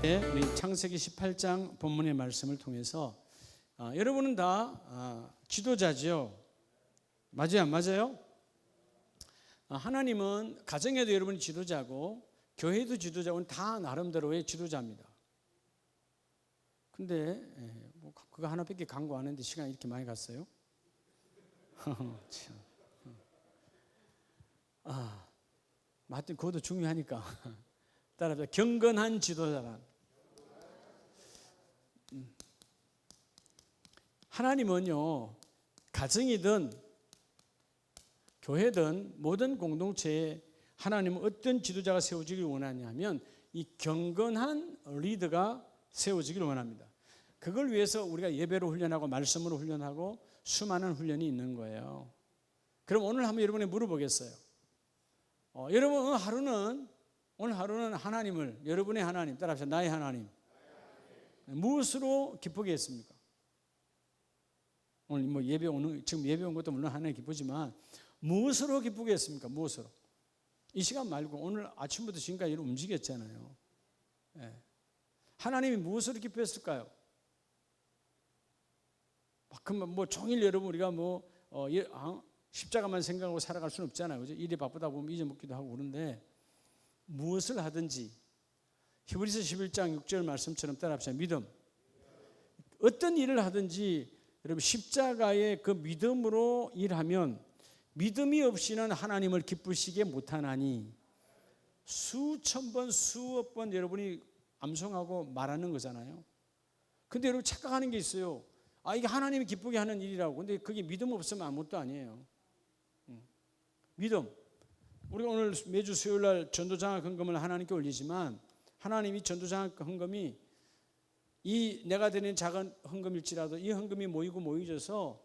우리 창세기 18장 본문의 말씀을 통해서 여러분은 다 지도자죠. 맞아요, 안 맞아요? 하나님은 가정에도 여러분이 지도자고 교회도 지도자고 다 나름대로의 지도자입니다. 근데 뭐 그거 하나밖에 강구 안 했는데 시간이 이렇게 많이 갔어요? 맞든 그것도 중요하니까 따라서 경건한 지도자란 하나님은요, 가정이든 교회든 모든 공동체에 하나님은 어떤 지도자가 세워지길 원하냐면 이 경건한 리더가 세워지길 원합니다. 그걸 위해서 우리가 예배로 훈련하고 말씀으로 훈련하고 수많은 훈련이 있는 거예요. 그럼 오늘 한번 여러분이 물어보겠어요. 여러분 오늘 하루는 하나님을, 여러분의 하나님, 따라합시다. 나의 하나님 무엇으로 기쁘게 했습니까? 오늘 뭐 지금 예배 온 것도 물론 하나님 기쁘지만 무엇으로 기쁘게 했습니까? 무엇으로? 이 시간 말고 오늘 아침부터 지금까지 움직였잖아요. 하나님이 무엇으로 기뻐했을까요? 뭐 종일 여러분 우리가 십자가만 생각하고 살아갈 수는 없잖아요. 그죠? 일이 바쁘다 보면 잊어먹기도 하고 그런데 무엇을 하든지 히브리서 11장 6절 말씀처럼 따라합시다. 믿음. 어떤 일을 하든지 여러분 십자가의 그 믿음으로 일하면 믿음이 없이는 하나님을 기쁘시게 못하나니 수천 번 수억 번 여러분이 암송하고 말하는 거잖아요. 근데 여러분 착각하는 게 있어요. 이게 하나님이 기쁘게 하는 일이라고. 근데 그게 믿음 없으면 아무것도 아니에요. 믿음. 우리가 오늘 매주 수요일 날 전도장학 헌금을 하나님께 올리지만 하나님이 전도장학 헌금이 이 내가 드리는 작은 헌금일지라도 이 헌금이 모이져서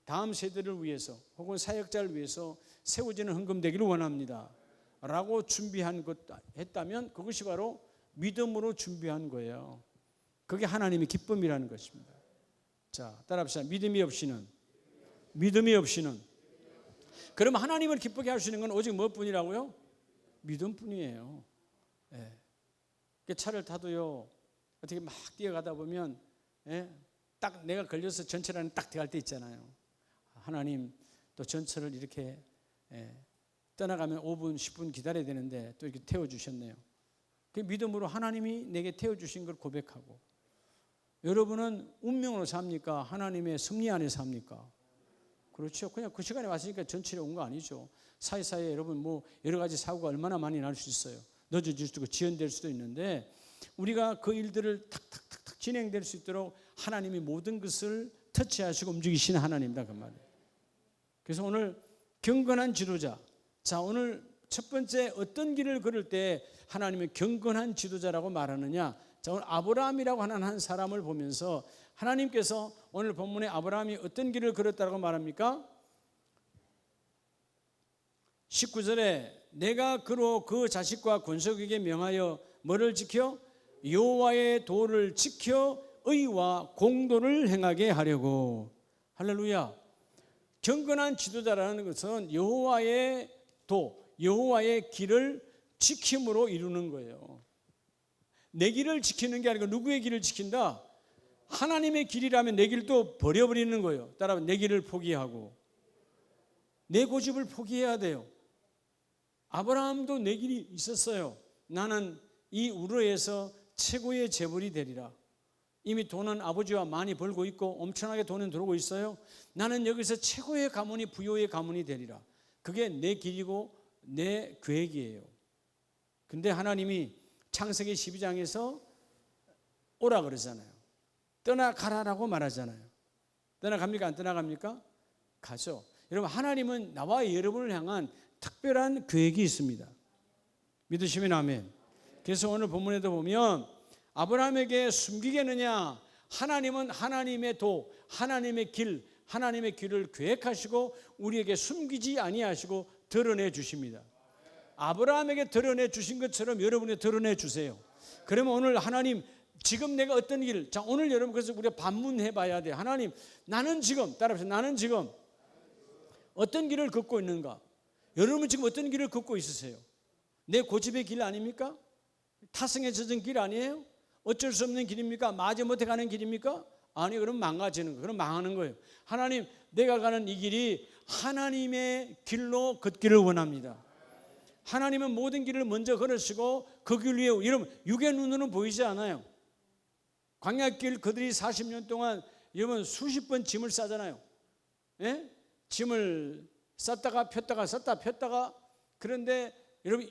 다음 세대를 위해서 혹은 사역자를 위해서 세워지는 헌금 되기를 원합니다 라고 준비한 것 했다면 그것이 바로 믿음으로 준비한 거예요. 그게 하나님의 기쁨이라는 것입니다. 자, 따라합시다. 믿음이 없이는 그럼 하나님을 기쁘게 할 수 있는 건 오직 무엇뿐이라고요? 믿음뿐이에요. 차를 타도요 어떻게 막 뛰어가다 보면 딱 내가 걸려서 전철 안에 딱 들어갈 때 있잖아요. 하나님 또 전철을 이렇게 떠나가면 5분 10분 기다려야 되는데 또 이렇게 태워주셨네요. 그 믿음으로 하나님이 내게 태워주신 걸 고백하고 여러분은 운명으로 삽니까? 하나님의 섭리 안에 삽니까? 그렇죠. 그냥 그 시간에 왔으니까 전철에 온 거 아니죠. 사이사이에 여러분 여러 가지 사고가 얼마나 많이 날 수 있어요. 늦어질 수도 있고 지연될 수도 있는데 우리가 그 일들을 탁탁탁탁 진행될 수 있도록 하나님이 모든 것을 터치하시고 움직이시는 하나님이다 그 말이에요. 그래서 오늘 경건한 지도자. 자, 오늘 첫 번째 어떤 길을 걸을 때 하나님은 경건한 지도자라고 말하느냐. 자, 오늘 아브라함이라고 하는 한 사람을 보면서 하나님께서 오늘 본문에 아브라함이 어떤 길을 걸었다고 말합니까? 19절에 내가 그로 그 자식과 권속에게 명하여 뭐를 지켜? 여호와의 도를 지켜 의와 공도를 행하게 하려고. 할렐루야. 경건한 지도자라는 것은 여호와의 도, 여호와의 길을 지킴으로 이루는 거예요. 내 길을 지키는 게 아니고 누구의 길을 지킨다? 하나님의 길이라면 내 길도 버려버리는 거예요. 따라서 내 길을 포기하고 내 고집을 포기해야 돼요. 아브라함도 내 길이 있었어요. 나는 이 우르에서 최고의 재벌이 되리라. 이미 돈은 아버지와 많이 벌고 있고 엄청나게 돈은 들어오고 있어요. 나는 여기서 최고의 가문이 부요의 가문이 되리라. 그게 내 길이고 내 계획이에요. 근데 하나님이 창세기 12장에서 오라 그러잖아요. 떠나가라라고 말하잖아요. 떠나갑니까? 안 떠나갑니까? 가죠. 여러분 하나님은 나와 여러분을 향한 특별한 계획이 있습니다. 믿으시면 아멘. 그래서 오늘 본문에도 보면 아브라함에게 숨기겠느냐? 하나님은 하나님의 도, 하나님의 길을 계획하시고 우리에게 숨기지 아니하시고 드러내 주십니다. 아브라함에게 드러내 주신 것처럼 여러분에게 드러내 주세요. 그러면 오늘 하나님 지금 내가 어떤 길, 자 오늘 여러분 그래서 우리가 반문해 봐야 돼. 하나님 나는 지금 따라합시다. 나는 지금 어떤 길을 걷고 있는가? 여러분 지금 어떤 길을 걷고 있으세요? 내 고집의 길 아닙니까? 타성에 젖은 길 아니에요? 어쩔 수 없는 길입니까? 마지못해 가는 길입니까? 아니, 그럼 망가지는 거예요. 그럼 망하는 거예요. 하나님, 내가 가는 이 길이 하나님의 길로 걷기를 원합니다. 하나님은 모든 길을 먼저 걸으시고 그 길 위에, 여러분, 육의 눈으로는 보이지 않아요. 광야길 그들이 40년 동안 여러분 수십 번 짐을 싸잖아요. 예? 짐을 쌌다가 폈다가 쌌다 폈다가. 그런데 여러분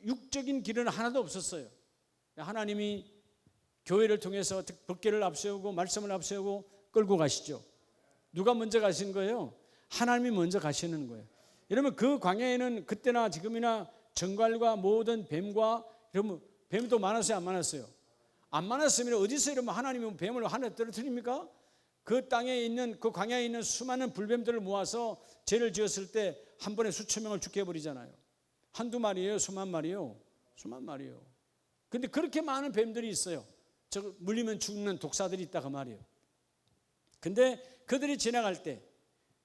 육적인 길은 하나도 없었어요. 하나님이 교회를 통해서 법궤를 앞세우고 말씀을 앞세우고 끌고 가시죠. 누가 먼저 가신 거예요? 하나님이 먼저 가시는 거예요. 여러분, 그 광야에는 그때나 지금이나 정갈과 모든 뱀과, 여러분 뱀도 많았어요, 안 많았어요? 안 많았으면 어디서 이러면 하나님이 뱀을 하늘에 떨어뜨립니까? 그 땅에 있는, 그 광야에 있는 수많은 불뱀들을 모아서 죄를 지었을 때 한 번에 수천 명을 죽게 해버리잖아요. 한두 마리예요? 수만 마리요? 수만 마리요. 근데 그렇게 많은 뱀들이 있어요. 저 물리면 죽는 독사들이 있다고 말이에요. 근데 그들이 지나갈 때,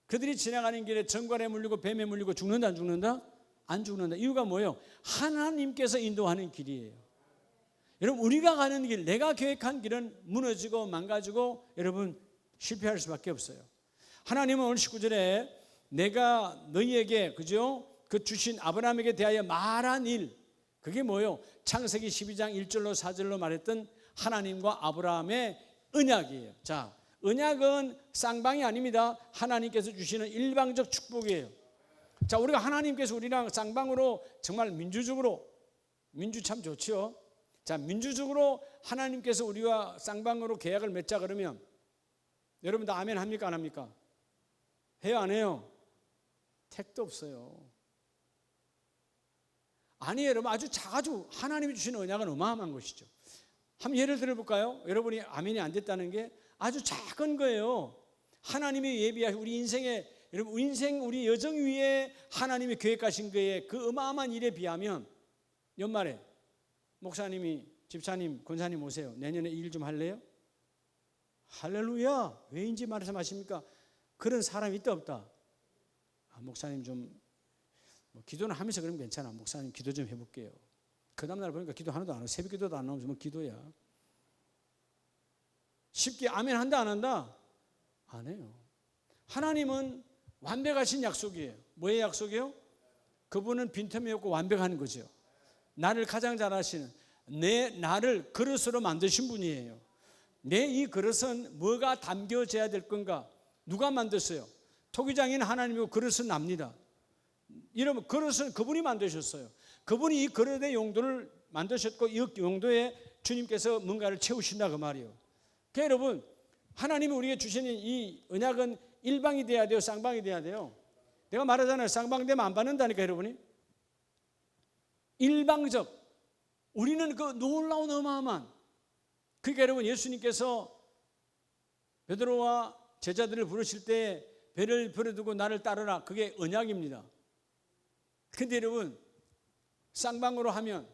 그들이 지나가는 길에 정갈에 물리고 뱀에 물리고 죽는다, 안 죽는다? 안 죽는다. 이유가 뭐예요? 하나님께서 인도하는 길이에요. 여러분, 우리가 가는 길, 내가 계획한 길은 무너지고 망가지고 여러분 실패할 수밖에 없어요. 하나님은 오늘 19절에 내가 너희에게, 그죠? 그 주신 아브라함에게 대하여 말한 일, 그게 뭐예요? 창세기 12장 1절로 4절로 말했던 하나님과 아브라함의 언약이에요. 자, 언약은 쌍방이 아닙니다. 하나님께서 주시는 일방적 축복이에요. 자, 우리가 하나님께서 우리랑 쌍방으로 정말 민주적으로, 민주 참 좋죠. 자, 민주적으로 하나님께서 우리와 쌍방으로 계약을 맺자 그러면 여러분 다 아멘 합니까, 안 합니까? 해요, 안 해요? 택도 없어요. 아니, 여러분, 아주 하나님이 주시는 언약은 어마어마한 것이죠. 한번 예를 들어볼까요? 여러분이 아멘이 안 됐다는 게 아주 작은 거예요. 하나님이 예비하신 우리 인생에, 여러분 인생 우리 여정 위에 하나님이 계획하신 거에 그 어마어마한 일에 비하면, 연말에 목사님이, 집사님, 권사님 오세요. 내년에 일 좀 할래요? 할렐루야. 왜인지 말씀하십니까? 그런 사람이 있다 없다? 목사님 좀 기도는 하면서 그러면 괜찮아. 목사님 기도 좀 해볼게요. 그 다음날 보니까 기도 하나도 안 하고 새벽 기도도 안 나오면 뭐 기도야. 쉽게 아멘 한다 안 한다? 안 해요. 하나님은 완벽하신 약속이에요. 뭐의 약속이에요? 그분은 빈틈이 없고 완벽한 거죠. 나를 가장 잘 아시는, 나를 그릇으로 만드신 분이에요. 내 이 그릇은 뭐가 담겨져야 될 건가? 누가 만들었어요? 토기장인 하나님이고 그릇은 납니다. 이러면 그릇은 그분이 만드셨어요. 그분이 이 그릇의 용도를 만드셨고 이 용도에 주님께서 뭔가를 채우신다 그 말이에요. 그러니까 여러분, 하나님이 우리에게 주시는 이 언약은 일방이 돼야 돼요, 쌍방이 돼야 돼요? 내가 말하잖아요. 쌍방되면 안 받는다니까 여러분이. 일방적. 우리는 그 놀라운 어마어마한. 그러니까 여러분, 예수님께서 베드로와 제자들을 부르실 때 배를 버려두고 나를 따르라. 그게 언약입니다. 근데 여러분, 쌍방으로 하면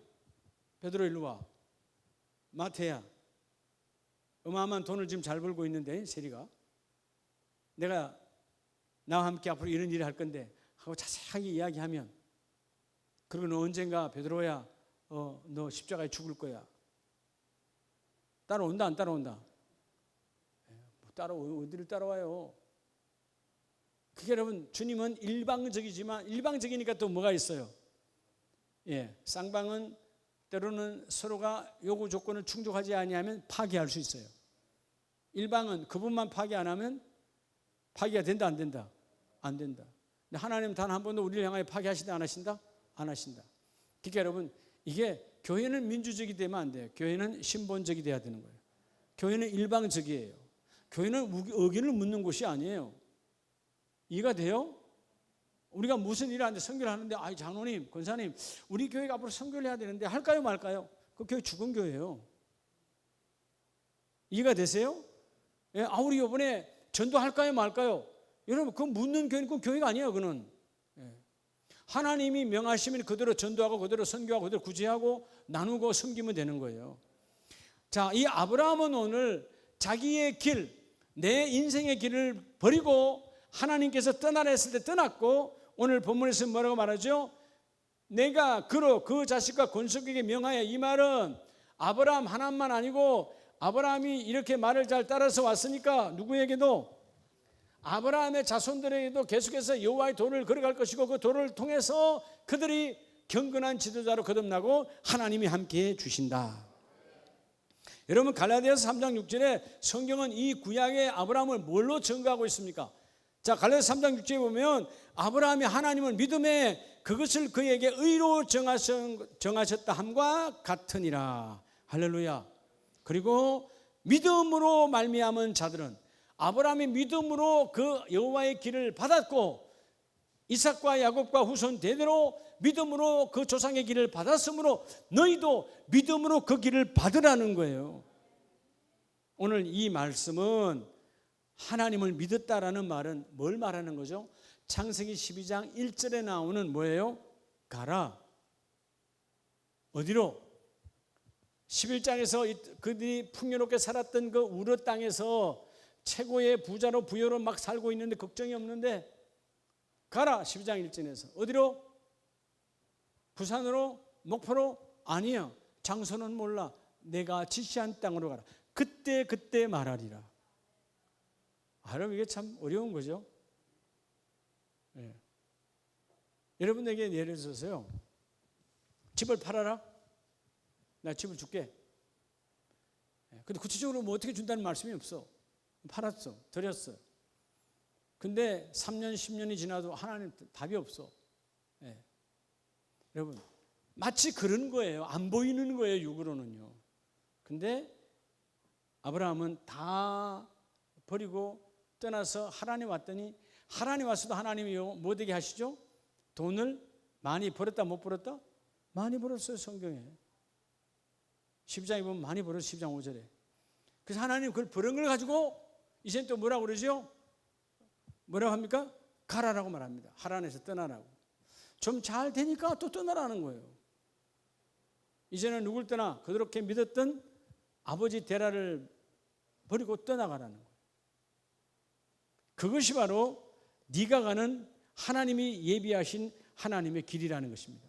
베드로 일로 와. 마태야, 어마어마한 돈을 지금 잘 벌고 있는데 세리가 내가 나와 함께 앞으로 이런 일을 할 건데 하고 자세하게 이야기하면, 그리고 너 언젠가 베드로야 너 십자가에 죽을 거야. 따라온다 안 따라온다? 어디를 따라와요? 그게 여러분, 주님은 일방적이지만, 일방적이니까 또 뭐가 있어요? 예, 쌍방은 때로는 서로가 요구 조건을 충족하지 아니하면 파기할 수 있어요. 일방은 그분만 파기 안 하면 파기가 된다 안 된다? 안 된다. 근데 하나님 단 한 번도 우리를 향하여 파기하신다 안 하신다? 안 하신다. 그러니까 여러분, 이게 교회는 민주적이 되면 안 돼요. 교회는 신본적이 돼야 되는 거예요. 교회는 일방적이에요. 교회는 의견을 묻는 곳이 아니에요. 이해가 돼요? 우리가 무슨 일을 하는데 선교를 하는데, 아이 장로님, 권사님, 우리 교회가 앞으로 선교를 해야 되는데 할까요 말까요? 그 교회 죽은 교회예요. 이해가 되세요? 예, 우리 이번에 전도할까요 말까요? 여러분, 그건 묻는 교회는 그 교회가 아니에요. 그는 하나님이 명하시면 그대로 전도하고 그대로 선교하고 그대로 구제하고 나누고 섬기면 되는 거예요. 자, 이 아브라함은 오늘 자기의 길, 내 인생의 길을 버리고 하나님께서 떠나라 했을 때 떠났고, 오늘 본문에서 뭐라고 말하죠? 내가 그로 그 자식과 권속에게 명하여, 이 말은 아브라함 하나만 아니고 아브라함이 이렇게 말을 잘 따라서 왔으니까 누구에게도 아브라함의 자손들에게도 계속해서 여호와의 도를 걸어갈 것이고 그 도를 통해서 그들이 경건한 지도자로 거듭나고 하나님이 함께해 주신다. 여러분 갈라디아서 3장 6절에 성경은 이 구약의 아브라함을 뭘로 증거하고 있습니까? 자, 갈라디아서 3장 6절에 보면 아브라함이 하나님을 믿음에 그것을 그에게 의로 정하셨다 함과 같으니라. 할렐루야. 그리고 믿음으로 말미암은 자들은 아브라함이 믿음으로 그 여호와의 길을 받았고 이삭과 야곱과 후손 대대로 믿음으로 그 조상의 길을 받았으므로 너희도 믿음으로 그 길을 받으라는 거예요. 오늘 이 말씀은 하나님을 믿었다라는 말은 뭘 말하는 거죠? 창세기 12장 1절에 나오는 뭐예요? 가라. 어디로? 11장에서 그들이 풍요롭게 살았던 그 우르 땅에서 최고의 부자로 부여로 막 살고 있는데 걱정이 없는데 가라. 12장 1절에서 어디로? 부산으로? 목포로? 아니야. 장소는 몰라. 내가 지시한 땅으로 가라. 그때 말하리라. 여러분 이게 참 어려운 거죠. 네. 여러분에게 예를 들어서요, 집을 팔아라. 나 집을 줄게. 근데 구체적으로 뭐 어떻게 준다는 말씀이 없어. 팔았어. 드렸어. 근데 3년 10년이 지나도 하나님 답이 없어. 네. 여러분 마치 그런 거예요. 안 보이는 거예요, 육으로는요. 근데 아브라함은 다 버리고 떠나서 하나님 왔더니 하나님 왔어도 하나님이 뭐 되게 하시죠? 돈을 많이 벌었다 못 벌었다? 많이 벌었어요. 성경에 12장에 보면 많이 벌었어요. 12장 5절에. 그래서 하나님 그걸 벌은 걸 가지고 이젠 또 뭐라고 그러죠? 뭐라고 합니까? 가라라고 말합니다. 하란에서 떠나라고. 좀 잘 되니까 또 떠나라는 거예요. 이제는 누굴 떠나? 그렇게 믿었던 아버지 데라를 버리고 떠나가라는 거예요. 그것이 바로 네가 가는 하나님이 예비하신 하나님의 길이라는 것입니다.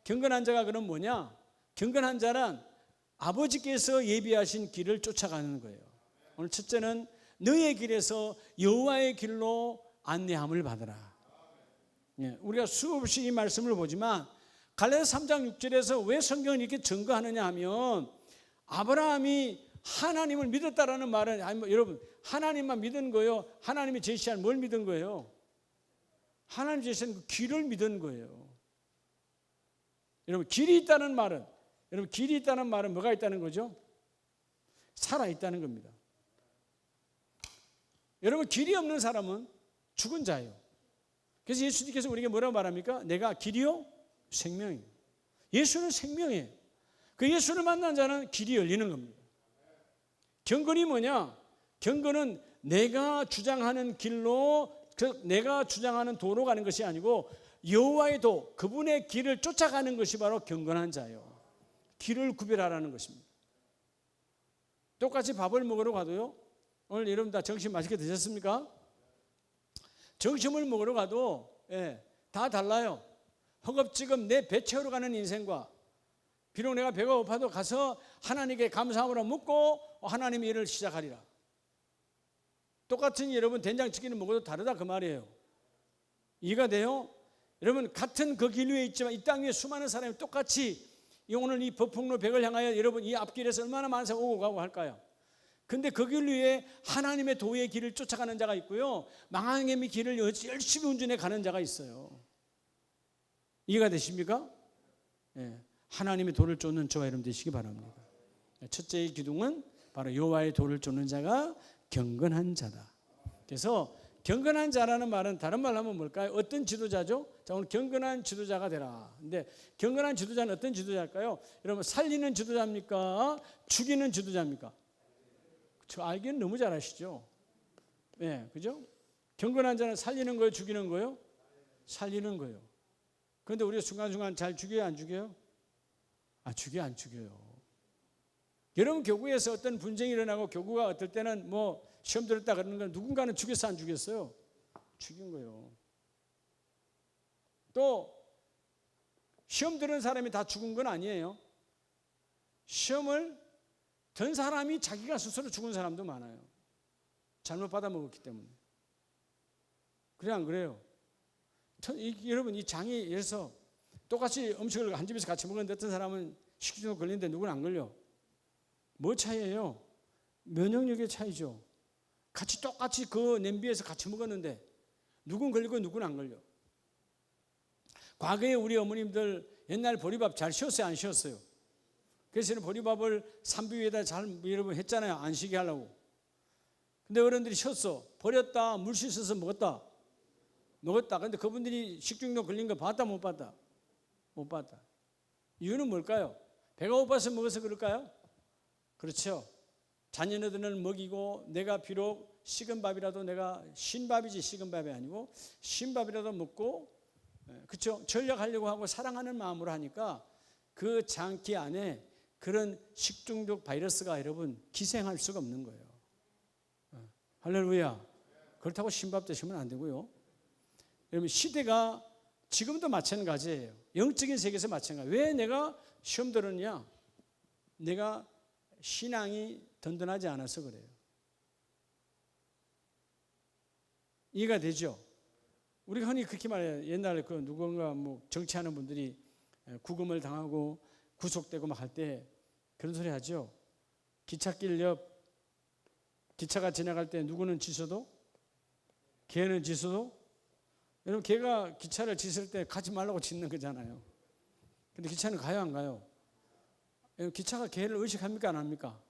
경건한 자가 그럼 뭐냐? 경건한 자는 아버지께서 예비하신 길을 쫓아가는 거예요. 오늘 첫째는 너의 길에서 여호와의 길로 안내함을 받으라. 우리가 수없이 이 말씀을 보지만 갈라디아서 3장 6절에서 왜 성경을 이렇게 증거하느냐 하면 아브라함이 하나님을 믿었다라는 말은 여러분 하나님만 믿은 거예요? 하나님이 제시한 뭘 믿은 거예요? 하나님 제시한 그 길을 믿은 거예요. 여러분 길이 있다는 말은 뭐가 있다는 거죠? 살아있다는 겁니다. 여러분 길이 없는 사람은 죽은 자예요. 그래서 예수님께서 우리에게 뭐라고 말합니까? 내가 길이요 생명이에요. 예수는 생명이에요. 그 예수를 만난 자는 길이 열리는 겁니다. 경건이 뭐냐? 경건은 내가 주장하는 길로 내가 주장하는 도로 가는 것이 아니고 여호와의 도, 그분의 길을 쫓아가는 것이 바로 경건한 자예요. 길을 구별하라는 것입니다. 똑같이 밥을 먹으러 가도요, 오늘 여러분 다 점심 맛있게 드셨습니까? 점심을 먹으러 가도 다 달라요. 허겁지겁 내 배 채우러 가는 인생과 비록 내가 배가 고파도 가서 하나님께 감사함으로 묻고 하나님의 일을 시작하리라. 똑같은 여러분 된장찌개는 먹어도 다르다 그 말이에요. 이해가 돼요? 여러분 같은 그 길 위에 있지만 이 땅 위에 수많은 사람이 똑같이 오늘 이 법폭로 백을 향하여 여러분 이 앞길에서 얼마나 많은 사람이 오고 가고 할까요? 근데 그 길 위에 하나님의 도의 길을 쫓아가는 자가 있고요, 망하의 길을 열심히 운전해 가는 자가 있어요. 이해가 되십니까? 하나님의 도를 쫓는 저와 여러분 되시기 바랍니다. 첫째의 기둥은 바로 여호와의 도를 쫓는 자가 경건한 자다. 그래서 경건한 자라는 말은 다른 말로 하면 뭘까요? 어떤 지도자죠? 자, 오늘 경건한 지도자가 되라. 근데 경건한 지도자는 어떤 지도자일까요? 여러분 살리는 지도자입니까? 죽이는 지도자입니까? 저 알기는 너무 잘 아시죠? 그죠? 경건한 자는 살리는 거예요, 죽이는 거예요? 살리는 거예요. 그런데 우리가 순간순간 잘 죽여요, 안 죽여요? 죽여요, 안 죽여요? 여러분 교구에서 어떤 분쟁이 일어나고 교구가 어떨 때는 뭐 시험 들었다 그러는 건 누군가는 죽였어, 안 죽였어요? 죽인 거예요. 또 시험 들은 사람이 다 죽은 건 아니에요. 시험을 든 사람이 자기가 스스로 죽은 사람도 많아요. 잘못 받아 먹었기 때문에. 그래 안 그래요? 여러분 이 장애에서 똑같이 음식을 한 집에서 같이 먹었는데 어떤 사람은 식중독 걸리는데 누구는 안 걸려. 뭐 차이예요? 면역력의 차이죠. 똑같이 그 냄비에서 같이 먹었는데 누군 걸리고 누구는 안 걸려. 과거에 우리 어머님들 옛날 보리밥 잘 쉬었어요? 안 쉬었어요? 그래서 보리밥을 산비 위에다 잘 여러분 했잖아요. 안 쉬게 하려고. 근데 어른들이 쉬었어. 버렸다. 물 씻어서 먹었다. 근데 그분들이 식중독 걸린 거 봤다 못 봤다? 못 봤다. 이유는 뭘까요? 배가 고파서 먹어서 그럴까요? 그렇죠. 자녀들을 먹이고 내가 비록 식은 밥이라도 내가 신밥이지 식은 밥이 아니고 신밥이라도 먹고 그렇죠. 전략하려고 하고 사랑하는 마음으로 하니까 그 장기 안에 그런 식중독 바이러스가 여러분 기생할 수가 없는 거예요. 할렐루야. 그렇다고 신밥 드시면 안 되고요. 여러분 시대가 지금도 마찬가지예요. 영적인 세계에서 마찬가지예요. 왜 내가 시험 들었냐? 내가 신앙이 든든하지 않아서 그래요. 이해가 되죠? 우리가 흔히 그렇게 말해요. 옛날에 그 누군가 뭐 정치하는 분들이 구금을 당하고 구속되고 막 할 때 그런 소리 하죠. 기찻길 옆 기차가 지나갈 때 누구는 지서도 개는 지서도 여러분 개가 기차를 짖을 때 가지 말라고 짖는 거잖아요. 근데 기차는 가요 안 가요? 기차가 개를 의식합니까 안 합니까?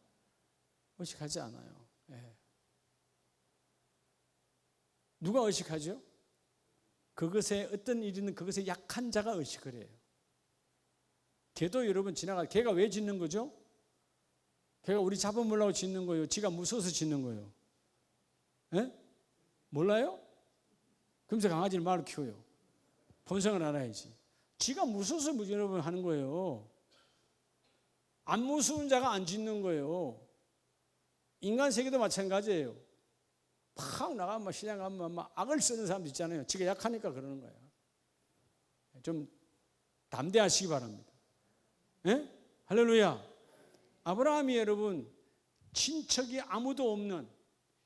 의식하지 않아요. 예. 누가 의식하죠? 그것에 어떤 일이 있는 그것에 약한 자가 의식을 해요. 개도 여러분 개가 왜 짖는 거죠? 개가 우리 잡아먹으려고 짖는 거예요? 지가 무서워서 짖는 거예요? 예? 몰라요? 그러면서 강아지를 말로 키워요. 본성을 알아야지. 지가 무서워서 여러분 하는 거예요. 안 무서운 자가 안 짖는 거예요. 인간 세계도 마찬가지예요. 팍 나가면 시장 가면 막 악을 쓰는 사람도 있잖아요. 지가 약하니까 그러는 거예요. 좀 담대하시기 바랍니다. 예? 할렐루야. 아브라함이 여러분 친척이 아무도 없는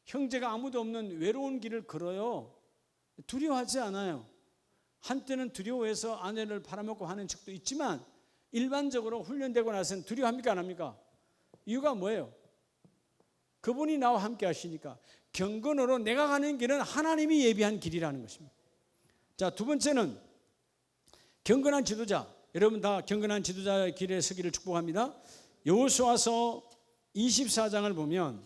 형제가 아무도 없는 외로운 길을 걸어요. 두려워하지 않아요. 한때는 두려워해서 아내를 팔아먹고 하는 적도 있지만 일반적으로 훈련되고 나서는 두려워합니까 안 합니까? 이유가 뭐예요? 그분이 나와 함께 하시니까 경건으로 내가 가는 길은 하나님이 예비한 길이라는 것입니다. 자, 두 번째는 경건한 지도자. 여러분 다 경건한 지도자의 길에 서기를 축복합니다. 여호수아서 24장을 보면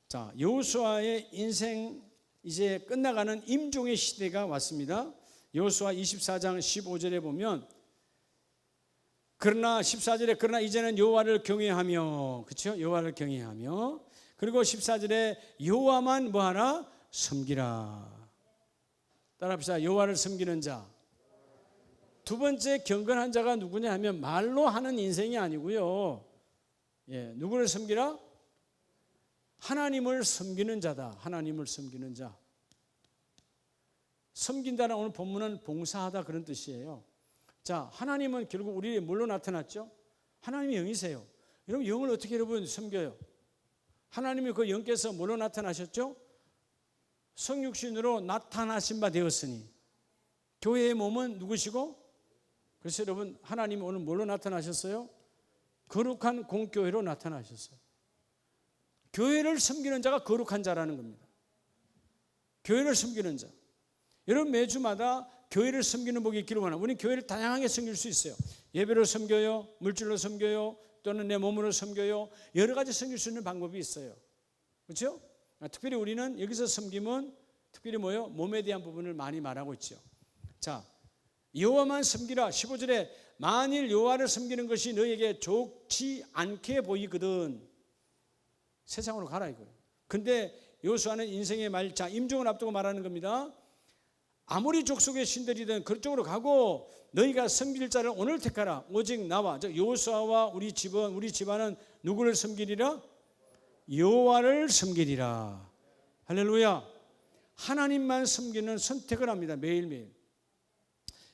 자, 여호수아의 인생 이제 끝나가는 임종의 시대가 왔습니다. 여호수아 24장 15절에 보면 그러나 14절에 그러나 이제는 여호와를 경외하며 그렇죠? 여호와를 경외하며 그리고 14절에 여호와만 뭐하라? 섬기라. 따라합시다. 여호와를 섬기는 자. 두 번째 경건한 자가 누구냐 하면 말로 하는 인생이 아니고요. 예, 누구를 섬기라? 하나님을 섬기는 자다. 하나님을 섬기는 자. 섬긴다는 오늘 본문은 봉사하다 그런 뜻이에요. 자, 하나님은 결국 우리에 뭘로 나타났죠? 하나님이 영이세요. 여러분 영을 어떻게 여러분 섬겨요? 하나님이 그 영께서 뭘로 나타나셨죠? 성육신으로 나타나신 바 되었으니 교회의 몸은 누구시고? 그래서 여러분 하나님이 오늘 뭘로 나타나셨어요? 거룩한 공교회로 나타나셨어요. 교회를 섬기는 자가 거룩한 자라는 겁니다. 교회를 섬기는 자. 여러분 매주마다 교회를 섬기는 복이 있기를 원합니다. 우리는 교회를 다양하게 섬길 수 있어요. 예배로 섬겨요. 물질로 섬겨요. 또는 내 몸으로 섬겨요. 여러 가지 섬길 수 있는 방법이 있어요. 그렇죠? 특별히 우리는 여기서 섬김은 특별히 뭐요? 몸에 대한 부분을 많이 말하고 있죠. 자, 여호와만 섬기라. 15절에 만일 여호와를 섬기는 것이 너에게 좋지 않게 보이거든 세상으로 가라 이거예요. 근데 여호수아는 인생의 말자 임종을 앞두고 말하는 겁니다. 아무리 족속의 신들이든 그쪽으로 가고 너희가 섬길 자를 오늘 택하라. 오직 나와 즉 여호수아와 우리 집안은 누구를 섬기리라? 여호와를 섬기리라. 할렐루야. 하나님만 섬기는 선택을 합니다. 매일매일.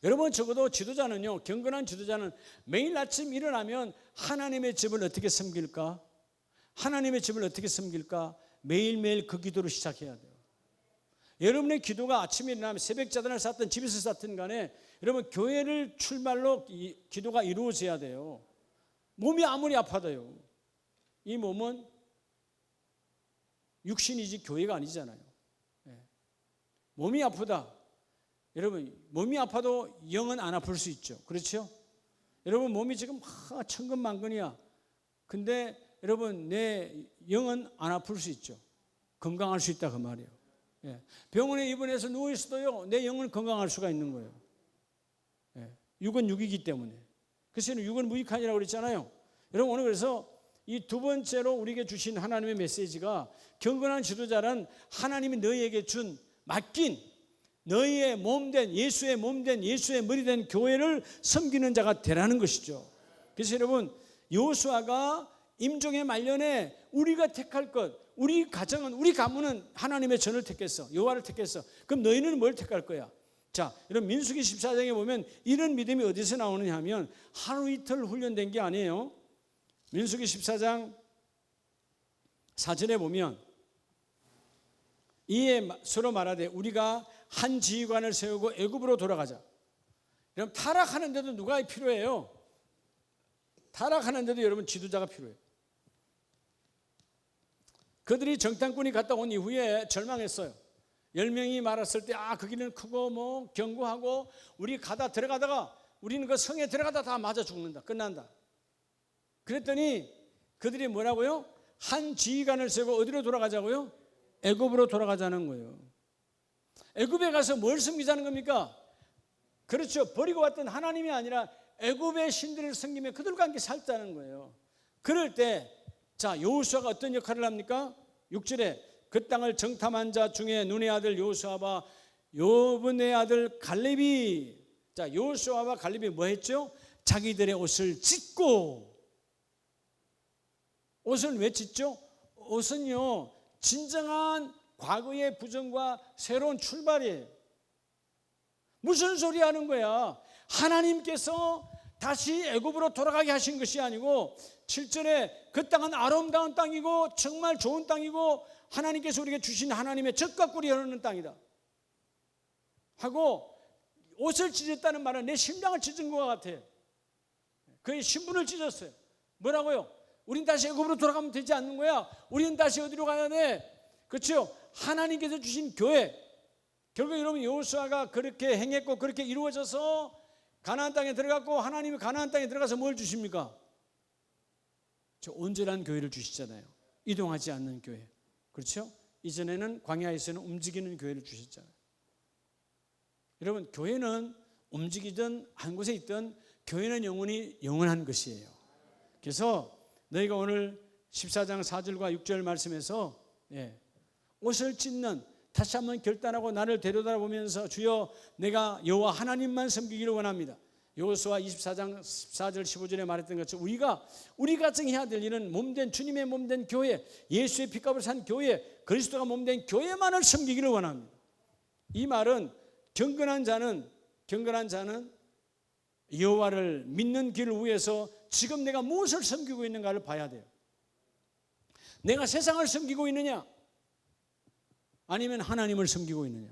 여러분 적어도 지도자는요, 경건한 지도자는 매일 아침 일어나면 하나님의 집을 어떻게 섬길까? 하나님의 집을 어떻게 섬길까? 매일매일 그 기도로 시작해야 돼요. 여러분의 기도가 아침에 일어나면 새벽 자단을 쌓든 집에서 쌓든 간에 여러분 교회를 출발로 기도가 이루어져야 돼요. 몸이 아무리 아파도요. 이 몸은 육신이지 교회가 아니잖아요. 몸이 아프다. 여러분 몸이 아파도 영은 안 아플 수 있죠. 그렇죠? 여러분 몸이 지금 천근만근이야. 근데 여러분 내 영은 안 아플 수 있죠. 건강할 수 있다 그 말이에요. 병원에 입원해서 누워 있어도요 내 영은 건강할 수가 있는 거예요. 육은 육이기 때문에. 그래서 육은 무익하니라고 그랬잖아요. 여러분 오늘 그래서 이 두 번째로 우리에게 주신 하나님의 메시지가 경건한 지도자란 하나님이 너희에게 준 맡긴 너희의 몸된 예수의 몸된 예수의 머리된 교회를 섬기는 자가 되라는 것이죠. 그래서 여러분 여호수아가 임종의 말년에 우리가 택할 것, 우리 가정은 우리 가문은 하나님의 전을 택했어. 여호와를 택했어. 그럼 너희는 뭘 택할 거야? 자, 여러분 민수기 14장에 보면 이런 믿음이 어디서 나오느냐 하면 하루 이틀 훈련된 게 아니에요. 민수기 14장 4절에 보면 이에 서로 말하되 우리가 한 지휘관을 세우고 애굽으로 돌아가자. 여러분 타락하는데도 누가 필요해요? 타락하는데도 여러분 지도자가 필요해요. 그들이 정탐꾼이 갔다 온 이후에 절망했어요. 10명이 말았을 때 그 길은 크고 뭐 견고하고 우리 들어가다가 우리는 그 성에 들어가다 다 맞아 죽는다. 끝난다. 그랬더니 그들이 뭐라고요? 한 지휘관을 세우고 어디로 돌아가자고요? 애굽으로 돌아가자는 거예요. 애굽에 가서 뭘 섬기자는 겁니까? 그렇죠. 버리고 왔던 하나님이 아니라 애굽의 신들을 섬기며 그들과 함께 살자는 거예요. 그럴 때 자, 여호수아가 어떤 역할을 합니까? 6절에 그 땅을 정탐한 자 중에 눈의 아들 여호수아와 요분의 아들 갈렙이 자, 여호수아와 갈렙이 뭐 했죠? 자기들의 옷을 찢고 옷을 왜 찢죠? 옷은요 진정한 과거의 부정과 새로운 출발이에요. 무슨 소리 하는 거야? 하나님께서 다시 애굽으로 돌아가게 하신 것이 아니고 7절에 그 땅은 아름다운 땅이고 정말 좋은 땅이고 하나님께서 우리에게 주신 하나님의 젖과 꿀이 흐르는 땅이다 하고 옷을 찢었다는 말은 내 심장을 찢은 것 같아요. 그의 신분을 찢었어요. 뭐라고요? 우린 다시 애굽으로 돌아가면 되지 않는 거야. 우리는 다시 어디로 가야 돼? 그렇죠? 하나님께서 주신 교회. 결국 여러분 여호수아가 그렇게 행했고 그렇게 이루어져서 가나안 땅에 들어갔고 하나님이 가나안 땅에 들어가서 뭘 주십니까? 저 온전한 교회를 주시잖아요. 이동하지 않는 교회. 그렇죠? 이전에는 광야에서는 움직이는 교회를 주셨잖아요. 여러분 교회는 움직이든 한 곳에 있든 교회는 영원히 영원한 것이에요. 그래서 너희가 오늘 14장 4절과 6절 말씀에서 옷을 찢는 다시 한번 결단하고 나를 되돌아보면서 주여 내가 여호와 하나님만 섬기기를 원합니다. 여호수아 24장 14절 15절에 말했던 것처럼 우리 가정이 해야 될 일은 몸된 주님의 몸된 교회 예수의 피값을 산 교회 그리스도가 몸된 교회만을 섬기기를 원합니다. 이 말은 경건한 자는 여호와를 믿는 길을 위해서 지금 내가 무엇을 섬기고 있는가를 봐야 돼요. 내가 세상을 섬기고 있느냐 아니면 하나님을 섬기고 있느냐.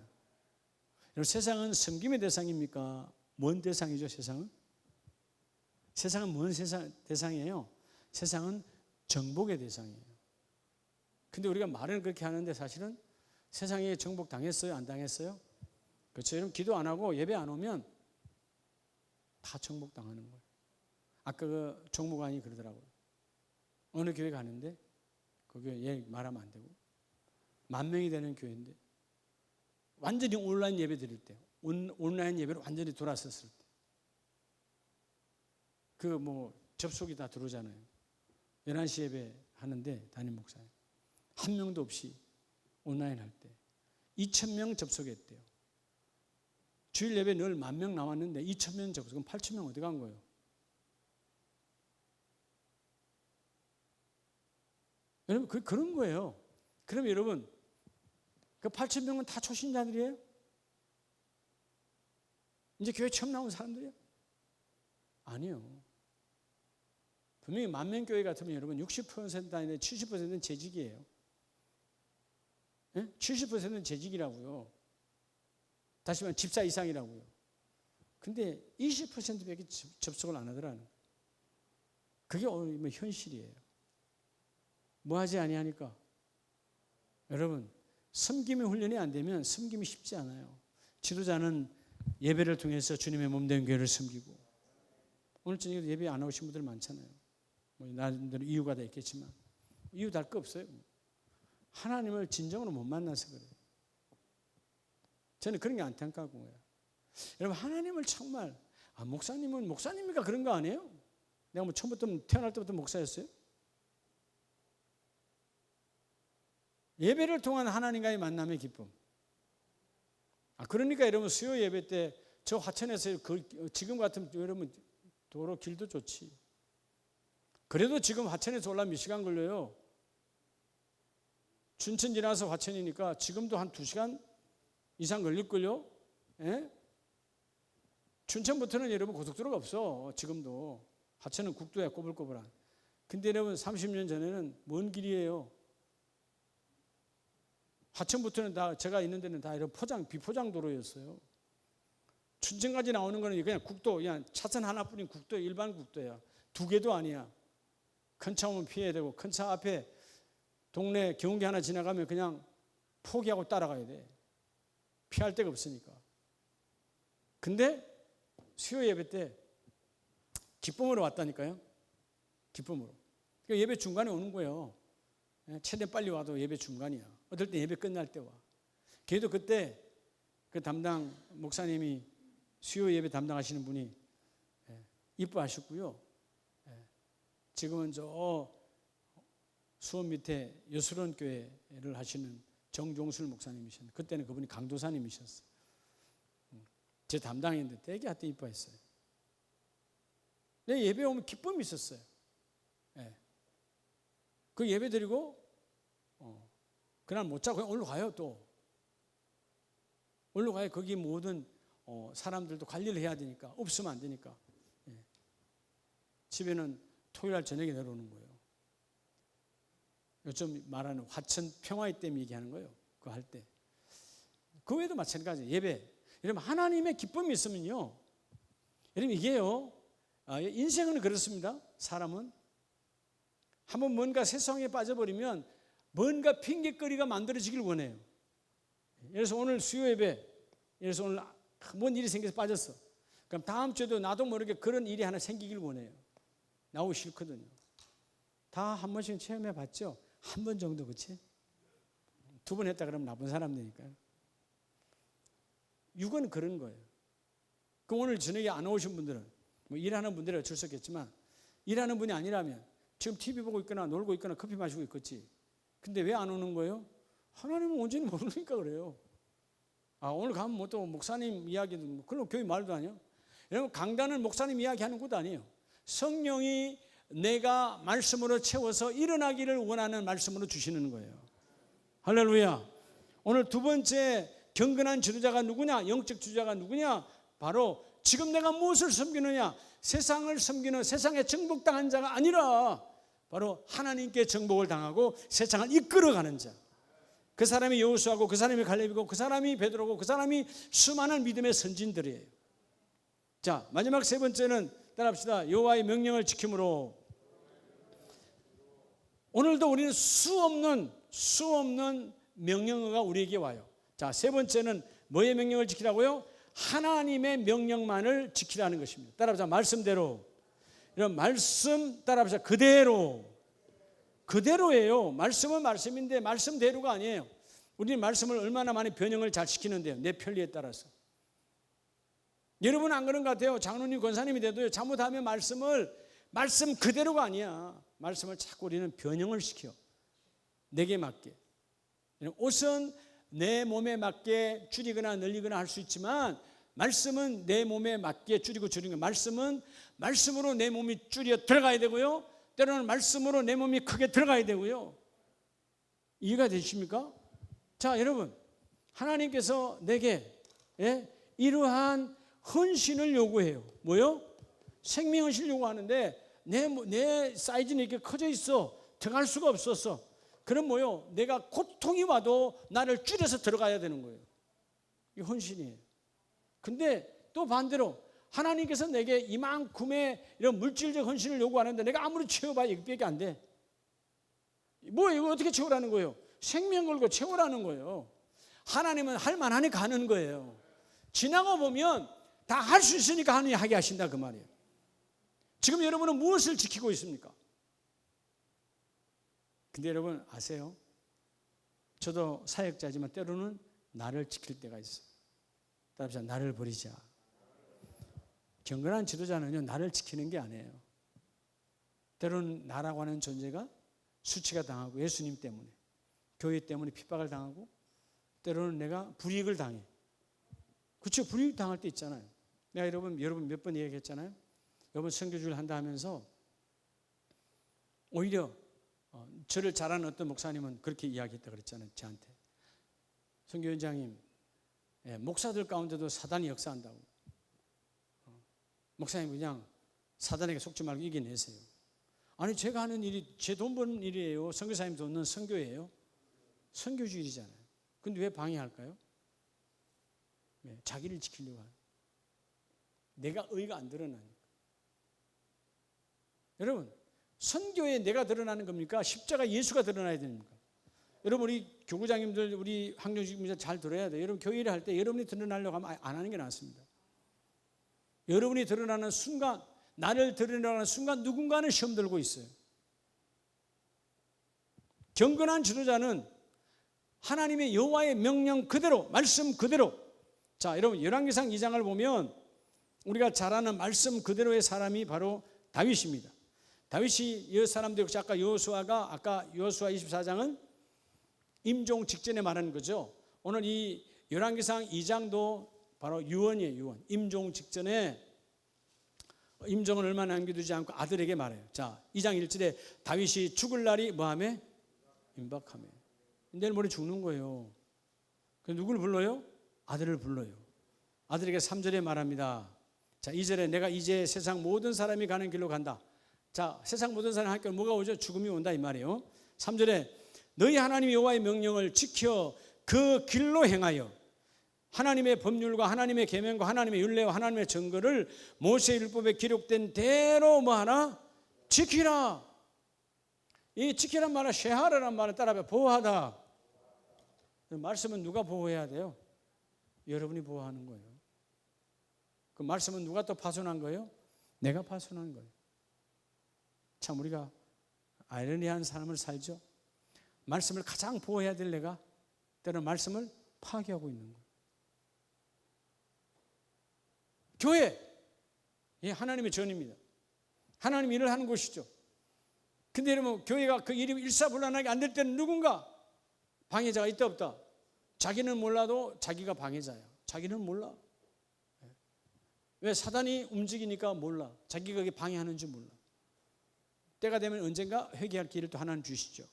여러분 세상은 섬김의 대상입니까? 뭔 대상이죠? 세상은 뭔 대상이에요? 세상은 정복의 대상이에요. 근데 우리가 말은 그렇게 하는데 사실은 세상에 정복 당했어요? 안 당했어요? 그렇죠. 여러분 기도 안 하고 예배 안 오면 다 정복 당하는 거예요. 아까 그 종무관이 그러더라고요. 어느 교회 가는데 그 교회 얘 말하면 안 되고 10,000명이 되는 교회인데 완전히 온라인 예배 드릴 때 온라인 예배로 완전히 돌아섰을 때 그 뭐 접속이 다 들어오잖아요. 11시 예배 하는데 담임 목사님 한 명도 없이 온라인 할 때 2,000명 접속했대요. 주일 예배 늘 10,000명 나왔는데 2,000명 접속. 그럼 8,000명 어디 간 거예요? 여러분 그런 거예요. 그럼 여러분 그 8,000명은 다 초신자들이에요? 이제 교회 처음 나온 사람들이야? 아니요. 분명히 만명교회 같으면 여러분 60% 아니라 70%는 재직이에요. 네? 70%는 재직이라고요. 다시 말하면 집사 이상이라고요. 근데 20%밖에 접속을 안 하더라는. 그게 오늘 현실이에요. 뭐 하지 아니하니까? 여러분, 섬김의 훈련이 안 되면 섬김이 쉽지 않아요. 지도자는 예배를 통해서 주님의 몸된 교회를 섬기고, 오늘 저녁에 예배 안 오신 분들 많잖아요. 뭐 나름대로 이유가 다 있겠지만 이유 달 거 없어요. 하나님을 진정으로 못 만나서 그래요. 저는 그런 게 안타까운 거예요. 여러분, 하나님을 정말, 목사님은 목사님이니까 그런 거 아니에요? 내가 뭐 처음부터 태어날 때부터 목사였어요? 예배를 통한 하나님과의 만남의 기쁨. 그러니까 여러분 수요 예배 때 저 화천에서 지금 같은 여러분 도로 길도 좋지. 그래도 지금 화천에서 올라면 몇 시간 걸려요? 춘천 지나서 화천이니까 지금도 한 2시간 이상 걸릴걸요? 예? 춘천부터는 여러분 고속도로가 없어. 지금도. 화천은 국도야, 꼬불꼬불한. 근데 여러분 30년 전에는 먼 길이에요. 화천부터는 다, 제가 있는 데는 다 이런 비포장 도로였어요. 춘천까지 나오는 거는 그냥 국도, 그냥 차선 하나뿐인 국도, 일반 국도야. 2개도 아니야. 큰 차 오면 피해야 되고, 큰 차 앞에 동네 경운기 하나 지나가면 그냥 포기하고 따라가야 돼. 피할 데가 없으니까. 근데 수요 예배 때 기쁨으로 왔다니까요. 기쁨으로. 그러니까 예배 중간에 오는 거예요. 최대한 빨리 와도 예배 중간이야. 어떨 때 예배 끝날 때 와. 걔도 그때 그 담당 목사님이 수요 예배 담당하시는 분이 이뻐하셨고요. 지금은 저 수원 밑에 여수론 교회를 하시는 정종술 목사님이셨는데 그때는 그분이 강도사님이셨어요. 제 담당인데 되게 하여튼 이뻐했어요. 내 예배 오면 기쁨이 있었어요. 그 예배 드리고 그날 못 자고 그냥 올라가요. 또 올라가요. 거기 모든 사람들도 관리를 해야 되니까 없으면 안 되니까. 집에는 토요일 저녁에 내려오는 거예요. 요즘 말하는 화천 평화의 댐 얘기하는 거예요. 그거 할 때. 그 외에도 마찬가지예요. 예배. 여러분 하나님의 기쁨이 있으면요. 여러분 이게요. 인생은 그렇습니다. 사람은 한번 뭔가 세상에 빠져버리면 뭔가 핑계거리가 만들어지길 원해요. 그래서 오늘 수요 예배, 그래서 오늘 뭔 일이 생겨서 빠졌어. 그럼 다음 주에도 나도 모르게 그런 일이 하나 생기길 원해요. 나오기 싫거든요. 다 한 번씩 체험해 봤죠? 한 번 정도, 그치? 2번 했다 그러면 나쁜 사람 되니까요. 육은 그런 거예요. 그럼 오늘 저녁에 안 오신 분들은, 뭐 일하는 분들은 어쩔 수 없겠지만, 일하는 분이 아니라면 지금 TV 보고 있거나 놀고 있거나 커피 마시고 있겠지. 근데 왜 안 오는 거예요? 하나님은 온전히 모르니까 그래요. 오늘 가면 뭐 또 목사님 이야기도, 그럼 교회 말도 아니에요. 여러분, 강단은 목사님 이야기하는 곳 아니에요. 성령이 내가 말씀으로 채워서 일어나기를 원하는 말씀으로 주시는 거예요. 할렐루야. 오늘 2번째 경건한 지도자가 누구냐? 영적 지도자가 누구냐? 바로 지금 내가 무엇을 섬기느냐? 세상을 섬기는 세상에 정복당한 자가 아니라 바로 하나님께 정복을 당하고 세상을 이끌어가는 자. 그 사람이 여호수아고 그 사람이 갈렙이고 그 사람이 베드로고 그 사람이 수많은 믿음의 선진들이에요. 자, 마지막 3번째는 따라합시다. 여호와의 명령을 지킴으로. 오늘도 우리는 수없는 명령어가 우리에게 와요. 자, 3번째는 뭐의 명령을 지키라고요? 하나님의 명령만을 지키라는 것입니다. 따라합시다. 말씀대로. 이런 말씀 따라합시다. 그대로예요. 말씀은 말씀인데 말씀대로가 아니에요. 우리는 말씀을 얼마나 많이 변형을 잘 시키는데요. 내 편리에 따라서. 여러분 안 그런 것 같아요. 장로님, 권사님이 돼도요. 잘못하면 말씀 그대로가 아니야. 말씀을 자꾸 우리는 변형을 시켜. 내게 맞게. 옷은 내 몸에 맞게 줄이거나 늘리거나 할 수 있지만 말씀은 내 몸에 맞게 줄이고 줄이는 거예요. 말씀은 말씀으로 내 몸이 줄여 들어가야 되고요. 때로는 말씀으로 내 몸이 크게 들어가야 되고요. 이해가 되십니까? 자, 여러분, 하나님께서 내게 이러한 헌신을 요구해요. 뭐요? 생명헌신을 요구하는데 내 사이즈는 이렇게 커져 있어. 들어갈 수가 없었어. 그럼 뭐요? 내가 고통이 와도 나를 줄여서 들어가야 되는 거예요. 이 헌신이에요. 근데 또 반대로 하나님께서 내게 이만큼의 이런 물질적 헌신을 요구하는데 내가 아무리 채워봐야 이것밖에 안 돼. 뭐 이거 어떻게 채우라는 거예요? 생명 걸고 채우라는 거예요. 하나님은 할 만하니까 하는 거예요. 지나가 보면 다 할 수 있으니까 하느니 하게 하신다 그 말이에요. 지금 여러분은 무엇을 지키고 있습니까? 근데 여러분 아세요? 저도 사역자지만 때로는 나를 지킬 때가 있어요. 따라서 나를 버리자. 경건한 지도자는요, 나를 지키는 게 아니에요. 때로는 나라고 하는 존재가 수치가 당하고 예수님 때문에, 교회 때문에 핍박을 당하고, 때로는 내가 불이익을 당해. 그렇죠? 불이익 당할 때 있잖아요. 내가 여러분 몇 번 얘기했잖아요. 여러분 선교주를 한다 하면서 오히려 저를 잘 아는 어떤 목사님은 그렇게 이야기했다 그랬잖아요. 저한테. 선교원장님, 목사들 가운데도 사단이 역사한다고. 목사님 그냥 사단에게 속지 말고 이겨내세요. 아니 제가 하는 일이 제 돈 버는 일이에요. 선교사님 돈은 선교예요. 선교주일이잖아요. 근데 왜 방해할까요? 자기를 지키려고 하는. 내가 의가 안 드러나니까. 여러분 선교에 내가 드러나는 겁니까? 십자가 예수가 드러나야 됩니까? 여러분 우리 교구장님들 우리 학령주님들 잘 들어야 돼요. 여러분 교회 일을 할 때 여러분이 드러나려고 하면 안 하는 게 낫습니다. 여러분이 드러나는 순간, 나를 드러나는 순간 누군가는 시험 들고 있어요. 경건한 지도자는 하나님의 여호와의 명령 그대로, 말씀 그대로. 자, 여러분 열왕기상 2장을 보면 우리가 잘 아는 말씀 그대로의 사람이 바로 다윗입니다. 다윗이 이 사람들 역시 아까 여호수아 24장은 임종 직전에 말하는 거죠. 오늘 이 열왕기상 2장도 바로 유언이에요. 유언. 임종 직전에 임종은 얼마 남겨두지 않고 아들에게 말해요. 자, 2장 1절에 다윗이 죽을 날이 뭐하며? 임박하며. 내일 모레 죽는 거예요. 그래서 누구를 불러요? 아들을 불러요. 아들에게 3절에 말합니다. 자, 2절에 내가 이제 세상 모든 사람이 가는 길로 간다. 자, 세상 모든 사람이 할 길 뭐가 오죠? 죽음이 온다 이 말이에요. 3절에 너희 하나님 여호와의 명령을 지켜 그 길로 행하여 하나님의 법률과 하나님의 계명과 하나님의 율례와 하나님의 증거를 모세 율법에 기록된 대로 뭐하나? 지키라. 이 지키란 말은 쉐하르란 말은 따라해 보호하다. 말씀은 누가 보호해야 돼요? 여러분이 보호하는 거예요. 그 말씀은 누가 또 파손한 거예요? 내가 파손한 거예요. 참 우리가 아이러니한 삶을 살죠. 말씀을 가장 보호해야 될 내가 때로는 말씀을 파괴하고 있는 거예요. 교회, 하나님의 전입니다. 하나님 일을 하는 곳이죠. 근데 여러분 교회가 그 일이 일사불란하게 안 될 때는 누군가 방해자가 있다 없다. 자기는 몰라도 자기가 방해자야. 자기는 몰라. 왜? 사단이 움직이니까 몰라. 자기가 그게 방해하는 줄 몰라. 때가 되면 언젠가 회개할 길을 또 하나님 주시죠.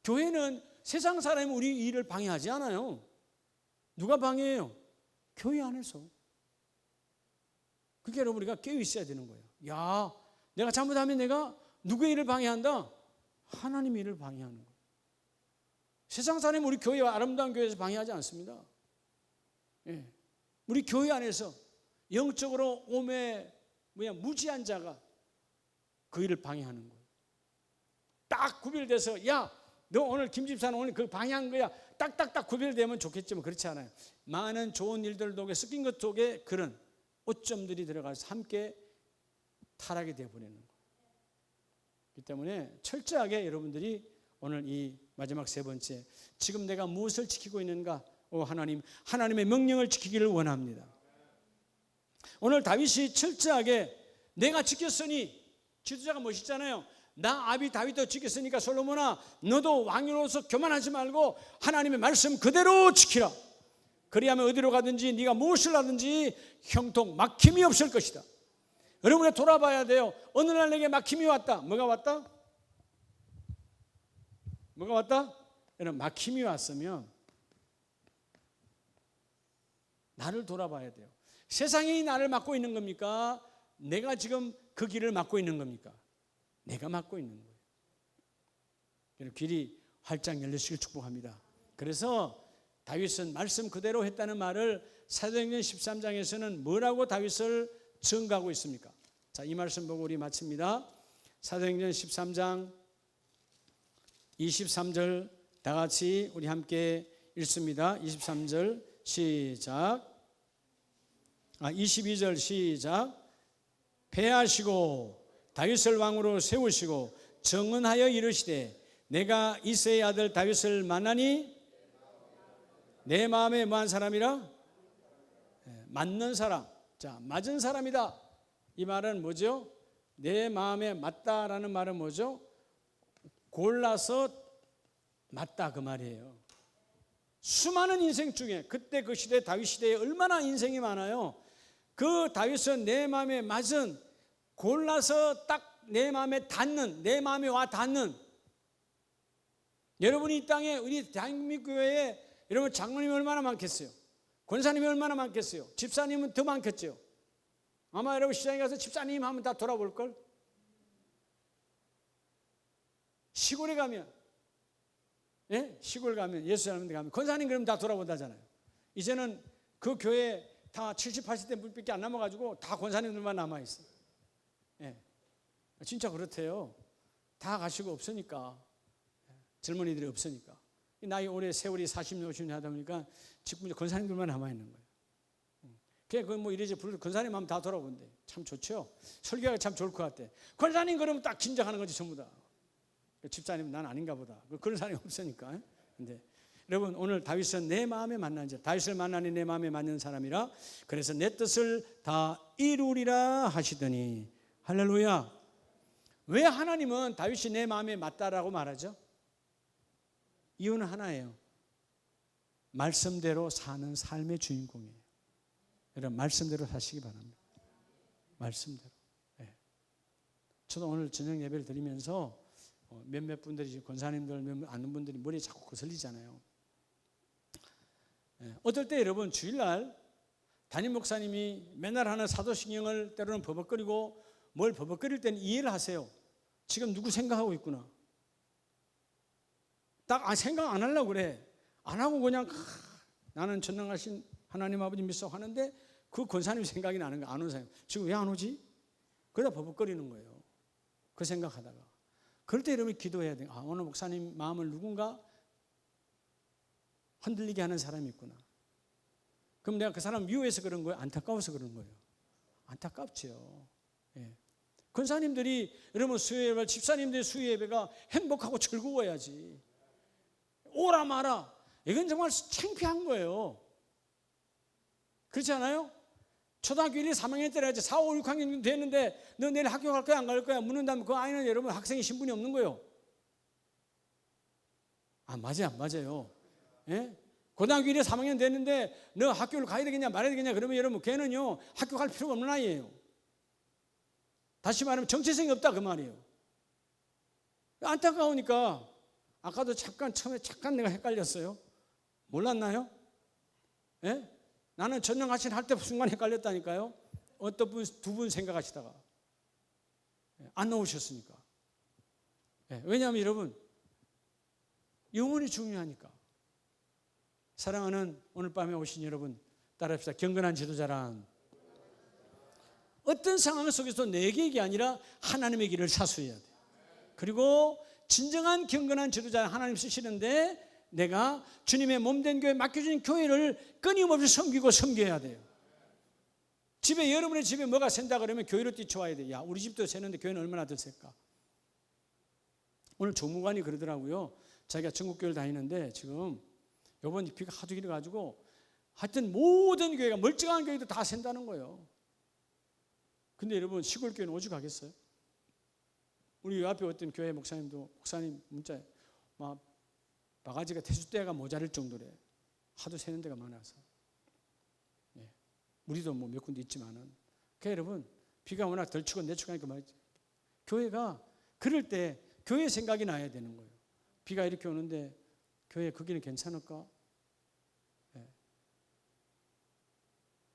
교회는 세상 사람이 우리 일을 방해하지 않아요. 누가 방해해요? 교회 안에서. 그게 여러분 우리가 깨어 있어야 되는 거예요. 야, 내가 잘못하면 내가 누구의 일을 방해한다? 하나님의 일을 방해하는 거예요. 세상 사람이 우리 교회와 아름다운 교회에서 방해하지 않습니다. 우리 교회 안에서 영적으로 무지한 자가 그 일을 방해하는 거예요. 딱 구별돼서 야, 너 오늘 김 집사는 오늘 그 방해한 거야. 딱딱딱 구별되면 좋겠지만 그렇지 않아요. 많은 좋은 일들 속에 섞인 것 속에 그런 오점들이 들어가서 함께 타락이 되어버리는 거예요. 그렇기 때문에 철저하게 여러분들이 오늘 이 마지막 세 번째, 지금 내가 무엇을 지키고 있는가? 하나님의 명령을 지키기를 원합니다. 오늘 다윗이 철저하게 내가 지켰으니, 지도자가 멋있잖아요. 나 아비 다윗도 지켰으니까 솔로몬아 너도 왕으로서 교만하지 말고 하나님의 말씀 그대로 지키라. 그리하면 어디로 가든지 네가 무엇을 하든지 형통 막힘이 없을 것이다. 여러분이 돌아봐야 돼요. 어느 날 내게 막힘이 왔다. 뭐가 왔다? 뭐가 왔다? 여러분 막힘이 왔으면 나를 돌아봐야 돼요. 세상이 나를 막고 있는 겁니까? 내가 지금 그 길을 막고 있는 겁니까? 내가 막고 있는 거예요. 길이 활짝 열리시길 축복합니다. 그래서 다윗은 말씀 그대로 했다는 말을 사도행전 13장에서는 뭐라고 다윗을 증거하고 있습니까? 자, 이 말씀 보고 우리 마칩니다. 사도행전 13장 23절 다 같이 우리 함께 읽습니다. 23절 시작. 22절 시작. 패하시고 다윗을 왕으로 세우시고 정언하여 이르시되 내가 이새의 아들 다윗을 만나니 내 마음에 뭐한 사람이라? 맞는 사람. 자, 맞은 사람이다. 이 말은 뭐죠? 내 마음에 맞다라는 말은 뭐죠? 골라서 맞다 그 말이에요. 수많은 인생 중에 그때 그 시대 다윗 시대에 얼마나 인생이 많아요. 그 다윗은 내 마음에 맞은, 골라서 딱 내 마음에 닿는, 내 마음에 와 닿는. 여러분이 이 땅에 우리 대한민국 교회에 여러분 장로님이 얼마나 많겠어요? 권사님이 얼마나 많겠어요? 집사님은 더 많겠죠. 아마 여러분 시장에 가서 집사님 하면 다 돌아볼걸? 시골에 가면, 예? 시골 가면, 예수 사람들 가면 권사님 그러면 다 돌아본다잖아요. 이제는 그 교회 다 70, 80대 물밖에 안 남아가지고 다 권사님들만 남아있어요. 예. 진짜 그렇대요. 다 가시고 없으니까. 젊은이들이 없으니까. 나이 올해 세월이 40년, 50년 하다 보니까 지금 권사님들만 남아있는 거예요. 그냥 뭐 이래저래 부르는 권사님 하면 다 돌아본대. 참 좋죠. 설교가 참 좋을 것 같아. 권사님 그러면 딱 긴장하는 거지 전부 다. 집사님은 난 아닌가 보다. 그런 사람이 없으니까. 근데 여러분 오늘 다윗은 내 마음에 맞는 자, 다윗을 만나니 내 마음에 맞는 사람이라 그래서 내 뜻을 다 이루리라 하시더니 할렐루야. 왜 하나님은 다윗이 내 마음에 맞다라고 말하죠? 이유는 하나예요. 말씀대로 사는 삶의 주인공이에요. 여러분 말씀대로 사시기 바랍니다. 말씀대로. 네. 저도 오늘 저녁 예배를 드리면서 몇몇 분들이 권사님들 몇몇 아는 분들이 머리에 자꾸 거슬리잖아요. 네. 어떨 때 여러분 주일날 담임 목사님이 맨날 하는 사도신경을 때로는 버벅거리고 뭘 버벅거릴 때는 이해를 하세요. 지금 누구 생각하고 있구나. 딱 생각 안 하려고 그래. 안 하고 그냥 나는 전능하신 하나님 아버지 믿어 하는데 그 권사님 생각이 나는 거야. 안 오는 사람. 지금 왜 안 오지? 그러다 버벅거리는 거예요. 그 생각하다가. 그럴 때 여러분이 기도해야 돼요. 아, 오늘 목사님 마음을 누군가 흔들리게 하는 사람이 있구나. 그럼 내가 그 사람 미워해서 그런 거예요? 안타까워서 그런 거예요? 안타깝죠. 예. 권사님들이 여러분 수요예배, 집사님들의 수요예배가 행복하고 즐거워야지. 오라 마라. 이건 정말 창피한 거예요. 그렇지 않아요? 초등학교 1, 2, 3학년 때라 이제 4, 5, 6학년 됐는데 너 내일 학교 갈 거야 안 갈 거야 묻는다면 그 아이는 여러분 학생의 신분이 없는 거예요. 아 맞아요 안 맞아요? 예? 고등학교 1, 2, 3학년 됐는데 너 학교를 가야 되겠냐 말아야 되겠냐 그러면 여러분 걔는요 학교 갈 필요가 없는 아이예요. 다시 말하면 정체성이 없다 그 말이에요. 안타까우니까 아까도 처음에 내가 헷갈렸어요. 몰랐나요? 예? 나는 전능하신 할 때 순간 헷갈렸다니까요. 어떤 분, 두 분 생각하시다가 안 나오셨으니까. 예, 왜냐하면 여러분 영혼이 중요하니까. 사랑하는 오늘 밤에 오신 여러분 따라합시다. 경건한 지도자란 어떤 상황 속에서 내 계획이 아니라 하나님의 길을 사수해야 돼요. 그리고 진정한 경건한 지도자는 하나님 쓰시는데 내가 주님의 몸된 교회 맡겨진 교회를 끊임없이 섬겨야 돼요. 집에 여러분의 집에 뭐가 샌다 그러면 교회로 뛰쳐와야 돼. 야 우리 집도 새는데 교회는 얼마나 더 셀까? 오늘 조무관이 그러더라고요. 자기가 전국교회를 다니는데 지금 이번 비가 하도 길어가지고 하여튼 모든 교회가 멀쩡한 교회도 다 샌다는 거예요. 근데 여러분 시골 교회는 오죽하겠어요? 우리 앞에 어떤 교회 목사님도 목사님 문자에 막 바가지가 태수대가 모자랄 정도래. 하도 새는 데가 많아서. 예. 우리도 뭐 몇 군데 있지만은. 그러니까 여러분 비가 워낙 덜 치고 내치고 하니까 말이죠. 교회가 그럴 때 교회 생각이 나야 되는 거예요. 비가 이렇게 오는데 교회 거기는 괜찮을까? 예.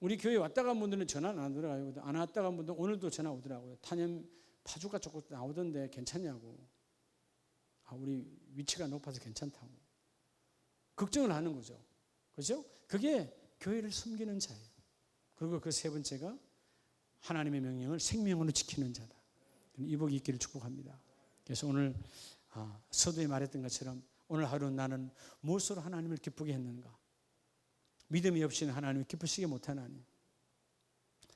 우리 교회 왔다 간 분들은 전화 안 하더라고요. 안 왔다 간 분들 오늘도 전화 오더라고요. 탄염 파주가 조금 나오던데 괜찮냐고. 우리 위치가 높아서 괜찮다고. 걱정을 하는 거죠. 그렇죠? 그게 교회를 섬기는 자예요. 그리고 그 세 번째가 하나님의 명령을 생명으로 지키는 자다. 이 복이 있기를 축복합니다. 그래서 오늘 서두에 말했던 것처럼 오늘 하루는 나는 무엇으로 하나님을 기쁘게 했는가? 믿음이 없이는 하나님을 기쁘시게 못하나니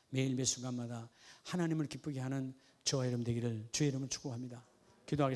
매일 매 순간마다 하나님을 기쁘게 하는 저와 여러분 되기를 주의 이름으로 축복합니다. 기도하겠습니다.